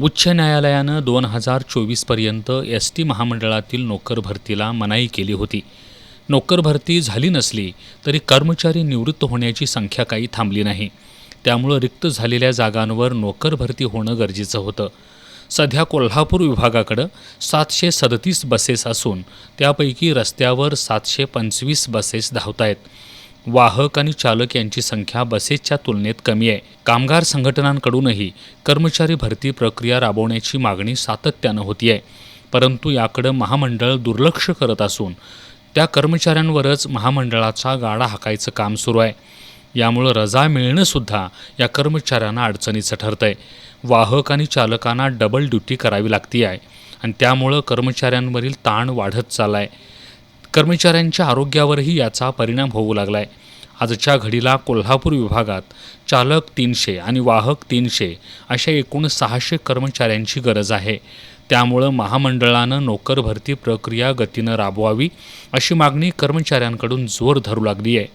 उच्च न्यायालयानं 2024पर्यंत एस.टी. महामंडळातील नोकर भरतीला मनाई केली होती. नोकर भरती झाली नसली तरी कर्मचारी निवृत्त होण्याची संख्या काही थांबली नाही. त्यामुळं रिक्त झालेल्या जागांवर नोकर भरती होणं गरजेचं होतं. सध्या कोल्हापूर विभागाकडं 737 बसेस असून त्यापैकी रस्त्यावर 725 बसेस धावत आहेत. वाहक आणि चालक यांची संख्या बसेसच्या तुलनेत कमी आहे. कामगार संघटनांकडूनही कर्मचारी भरती प्रक्रिया राबवण्याची मागणी सातत्यानं होती आहे. परंतु याकडं महामंडळ दुर्लक्ष करत असून त्या कर्मचाऱ्यांवरच महामंडळाचा गाडा हाकायचं काम सुरू आहे. यामुळं रजा मिळणंसुद्धा या कर्मचाऱ्यांना अडचणीचं ठरतं आहे. वाहक आणि चालकांना डबल ड्युटी करावी लागती आहे आणि त्यामुळं कर्मचाऱ्यांवरील ताण वाढत चालला आहे. कर्मचाऱ्यांच्या आरोग्यावरही याचा परिणाम होऊ लागला आहे. आजच्या घडीला कोल्हापूर विभागात चालक 300 आणि वाहक 300 अशा एकूण 600 कर्मचाऱ्यांची गरज आहे. त्यामुळं महामंडळानं नोकर भरती प्रक्रिया गतीनं राबवावी अशी मागणी कर्मचाऱ्यांकडून जोर धरू लागली आहे.